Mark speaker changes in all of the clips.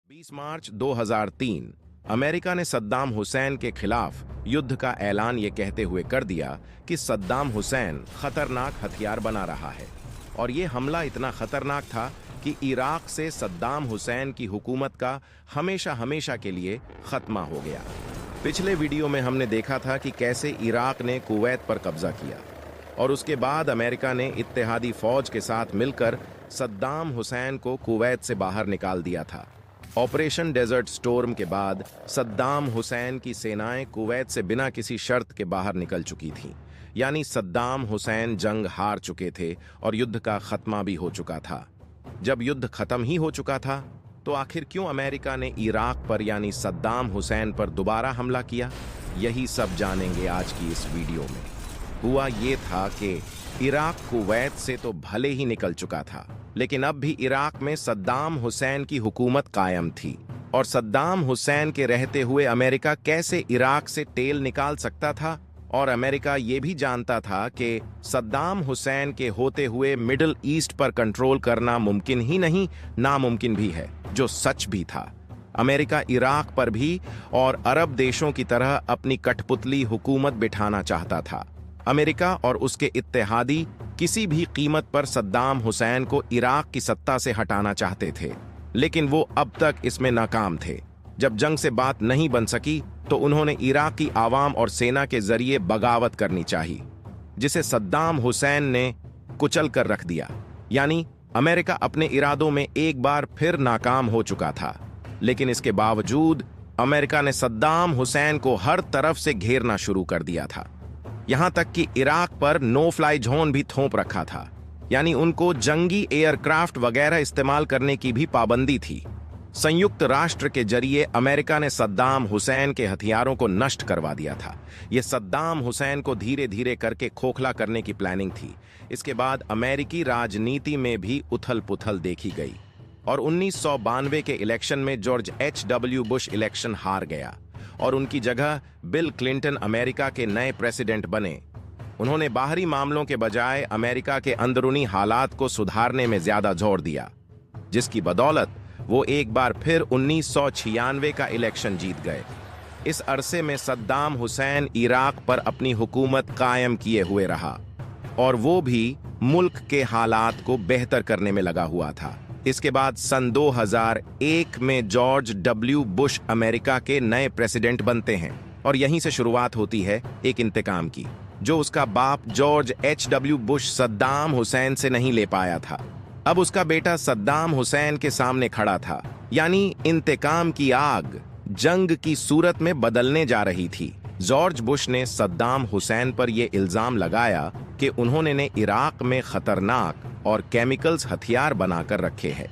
Speaker 1: 20 मार्च 2003 America ने सद्दाम हुसैन के खिलाफ युद्ध का ऐलान ये कहते हुए कर दिया कि सद्दाम हुसैन खतरनाक हथियार बना रहा है। और ये हमला इतना खतरनाक था कि इराक से सद्दाम हुसैन की हुकूमत का हमेशा हमेशा के लिए खत्मा हो गया। पिछले वीडियो में हमने देखा था कि कैसे इराक ने कुवैत पर कब्जा किया और उसके बाद अमेरिका ने इत्तेहादी फौज के साथ मिलकर सद्दाम हुसैन को कुवैत से बाहर निकाल दिया था। ऑपरेशन डेजर्ट स्टॉर्म के बाद सद्दाम हुसैन की सेनाएं कुवैत से बिना किसी शर्त के बाहर निकल चुकी थीं। यानी सद्दाम हुसैन जंग हार चुके थे और युद्ध का खत्मा भी हो चुका था। जब युद्ध खत्म ही हो चुका था तो आखिर क्यों अमेरिका ने इराक पर यानी सद्दाम हुसैन पर दोबारा हमला किया? यही सब जानेंगे आज की इस वीडियो में। हुआ ये था कि इराक कुवैत से तो भले ही निकल चुका था, लेकिन अब भी इराक में सद्दाम हुसैन की हुकूमत कायम थी। और सद्दाम हुसैन के रहते हुए अमेरिका कैसे इराक से टेल निकाल सकता था? और अमेरिका ये भी जानता था कि सद्दाम हुसैन के होते हुए मिडिल ईस्ट पर कंट्रोल करना मुमकिन ही नहीं, नामुमकिन भी है, जो सच भी था। अमेरिका इराक पर भी और अरब देशों की तरह अपनी कठपुतली हुकूमत बिठाना चाहता था। अमेरिका और उसके इत्तेहादी किसी भी कीमत पर सद्दाम हुसैन को इराक की सत्ता से हटाना चाहते थे, लेकिन वो अब तक इसमें नाकाम थे। जब जंग से बात नहीं बन सकी तो उन्होंने इराक की आवाम और सेना के जरिए बगावत करनी चाहिए, जिसे सद्दाम हुसैन ने कुचल कर रख दिया। यानी अमेरिका अपने इरादों में एक बार फिर नाकाम हो चुका था, लेकिन इसके बावजूद अमेरिका ने सद्दाम हुसैन को हर तरफ से घेरना शुरू कर दिया था। यहां तक कि इराक पर नो फ्लाई जोन भी थोप रखा था, यानी उनको जंगी एयरक्राफ्ट वगैरह इस्तेमाल करने की भी पाबंदी थी। संयुक्त राष्ट्र के जरिए अमेरिका ने सद्दाम हुसैन के हथियारों को नष्ट करवा दिया था। यह सद्दाम हुसैन को धीरे धीरे करके खोखला करने की प्लानिंग थी। इसके बाद अमेरिकी राजनीति में भी उथल पुथल देखी गई और 1992 के इलेक्शन में जॉर्ज H.W. बुश इलेक्शन हार गया और उनकी जगह बिल क्लिंटन अमेरिका के नए प्रेसिडेंट बने। उन्होंने बाहरी मामलों के बजाय अमेरिका के अंदरूनी हालात को सुधारने में ज्यादा जोर दिया, जिसकी बदौलत वो एक बार फिर 1996 का इलेक्शन जीत गए। इस अरसे में सद्दाम हुसैन इराक पर अपनी हुकूमत कायम किए हुए रहा और वो भी मुल्क के हालात को बेहतर करने में लगा हुआ था। इसके बाद सन 2001 में जॉर्ज W. बुश अमेरिका के नए प्रेसिडेंट बनते हैं और यहीं से शुरुआत होती है एक इंतकाम की, जो उसका बाप George H.W. Bush Saddam Hussain से नहीं ले पाया था। अब उसका बेटा सद्दाम हुसैन के सामने खड़ा था, यानी इंतकाम की आग जंग की सूरत में बदलने जा रही थी। जॉर्ज बुश ने सद्दाम हुसैन पर यह इल्जाम लगाया कि उन्होंने ने इराक में खतरनाक और केमिकल्स हथियार बनाकर रखे हैं।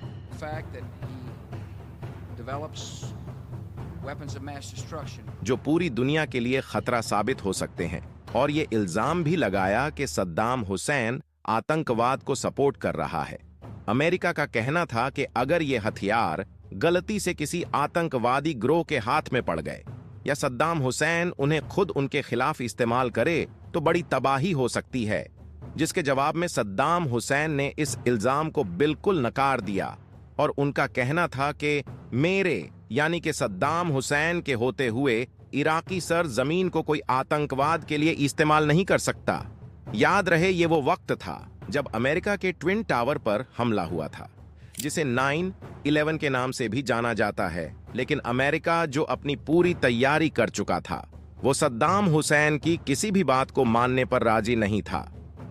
Speaker 1: जो पूरी दुनिया के लिए खतरा साबित हो सकते हैं, और ये इल्जाम भी लगाया कि सद्दाम हुसैन आतंकवाद को सपोर्ट कर रहा है। अमेरिका का कहना था कि अगर ये हथियार गलती से किसी आतंकवादी ग्रोह के हाथ में पड़ गए या सद्दाम हुसैन उन्हें खुद उनके खिलाफ इस्तेमाल करे तो बड़ी तबाही हो सकती है, जिसके जवाब में सद्दाम हुसैन ने इस इल्जाम को बिल्कुल नकार दिया और उनका कहना था कि मेरे यानी कि सद्दाम हुसैन के होते हुए इराकी सर जमीन को कोई आतंकवाद के लिए इस्तेमाल नहीं कर सकता। याद रहे, ये वो वक्त था जब अमेरिका के ट्विन टावर पर हमला हुआ था, जिसे 9/11 के नाम से भी जाना जाता है। लेकिन अमेरिका जो अपनी पूरी तैयारी कर चुका था, वो सद्दाम हुसैन की किसी भी बात को मानने पर राजी नहीं था,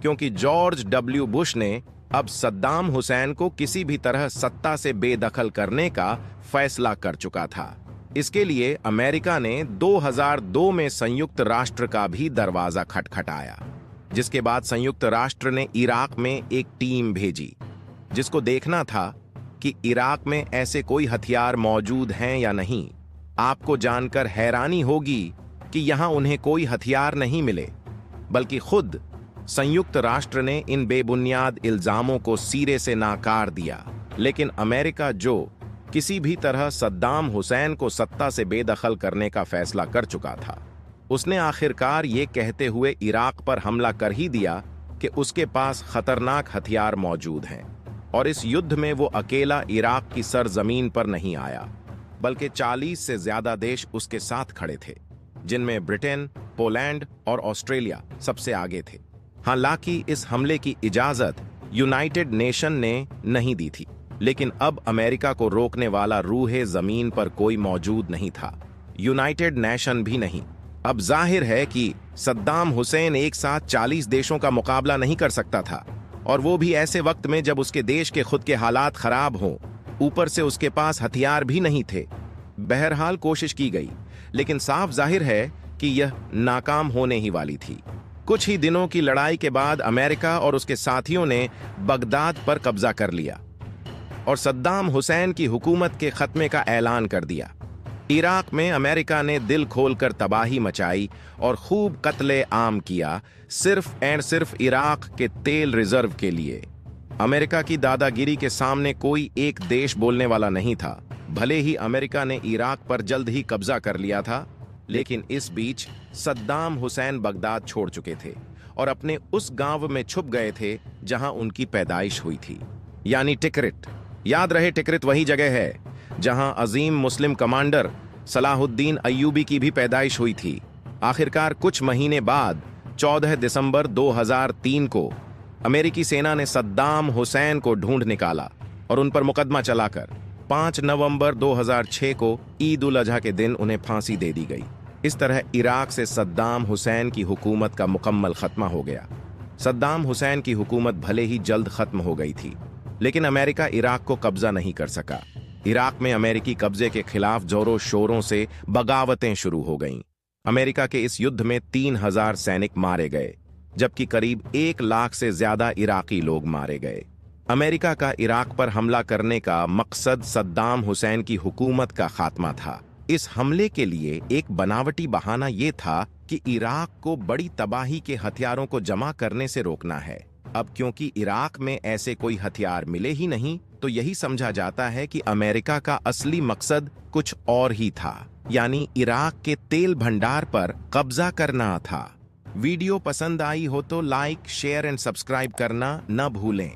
Speaker 1: क्योंकि जॉर्ज W. बुश ने अब सद्दाम हुसैन को किसी भी तरह सत्ता से बेदखल करने का फैसला कर चुका था। इसके लिए अमेरिका ने 2002 में संयुक्त राष्ट्र का भी दरवाजा खटखटाया, जिसके बाद संयुक्त राष्ट्र ने इराक में एक टीम भेजी, जिसको देखना था कि इराक में ऐसे कोई हथियार मौजूद हैं या नहीं। आपको जानकर हैरानी होगी कि यहां उन्हें कोई हथियार नहीं मिले, बल्कि खुद संयुक्त राष्ट्र ने इन बेबुनियाद इल्जामों को सिरे से नाकार दिया। लेकिन अमेरिका, जो किसी भी तरह सद्दाम हुसैन को सत्ता से बेदखल करने का फैसला कर चुका था, उसने आखिरकार ये कहते हुए इराक पर हमला कर ही दिया कि उसके पास खतरनाक हथियार मौजूद हैं और इस युद्ध में वो अकेला इराक की सरजमीन पर नहीं आया, बल्कि 40 से ज्यादा देश उसके साथ खड़े थे, जिनमें ब्रिटेन, पोलैंड और ऑस्ट्रेलिया सबसे आगे थे। हालांकि इस हमले की इजाजत यूनाइटेड नेशन ने नहीं दी थी, लेकिन अब अमेरिका को रोकने वाला रूहे जमीन पर कोई मौजूद नहीं था, यूनाइटेड नेशन भी नहीं। अब जाहिर है कि सद्दाम हुसैन एक साथ 40 देशों का मुकाबला नहीं कर सकता था, और वो भी ऐसे वक्त में जब उसके देश के खुद के हालात खराब हों, ऊपर से उसके पास हथियार भी नहीं थे। बहरहाल कोशिश की गई, लेकिन साफ जाहिर है कि यह नाकाम होने ही वाली थी। कुछ ही दिनों की लड़ाई के बाद अमेरिका और उसके साथियों ने बगदाद पर कब्जा कर लिया और सद्दाम हुसैन की हुकूमत के खत्मे का ऐलान कर दिया। इराक में अमेरिका ने दिल खोलकर तबाही मचाई और खूब कत्ले आम किया, सिर्फ एंड सिर्फ इराक के तेल रिजर्व के लिए। अमेरिका की दादागिरी के सामने कोई एक देश बोलने वाला नहीं था। भले ही अमेरिका ने इराक पर जल्द ही कब्जा कर लिया था, लेकिन इस बीच सद्दाम हुसैन बगदाद छोड़ चुके थे और अपने उस गांव में छुप गए थे जहां उनकी पैदाइश हुई थी, यानी टिकरित। याद रहे, टिकरित वही जगह है जहां अजीम मुस्लिम कमांडर सलाहुद्दीन अय्यूबी की भी पैदाइश हुई थी। आखिरकार कुछ महीने बाद 14 दिसंबर 2003 को अमेरिकी सेना ने सद्दाम हुसैन को ढूंढ निकाला और उन पर मुकदमा चलाकर 5 नवंबर 2006 को ईद उल अजहा के दिन उन्हें फांसी दे दी गई। इस तरह इराक से सद्दाम हुसैन की हुकूमत का मुकम्मल खत्मा हो गया। सद्दाम हुसैन की हुकूमत भले ही जल्द खत्म हो गई थी, लेकिन अमेरिका इराक को कब्जा नहीं कर सका। इराक में अमेरिकी कब्जे के खिलाफ जोरों शोरों से बगावतें शुरू हो गईं। अमेरिका के इस युद्ध में 3000 सैनिक मारे गए, जबकि करीब 1 लाख से ज्यादा इराकी लोग मारे गए। अमेरिका का इराक पर हमला करने का मकसद सद्दाम हुसैन की हुकूमत का खात्मा था। इस हमले के लिए एक बनावटी बहाना यह था कि इराक को बड़ी तबाही के हथियारों को जमा करने से रोकना है। अब क्योंकि इराक में ऐसे कोई हथियार मिले ही नहीं, तो यही समझा जाता है कि अमेरिका का असली मकसद कुछ और ही था, यानी इराक के तेल भंडार पर कब्जा करना था। वीडियो पसंद आई हो तो लाइक, शेयर एंड सब्सक्राइब करना न भूलें।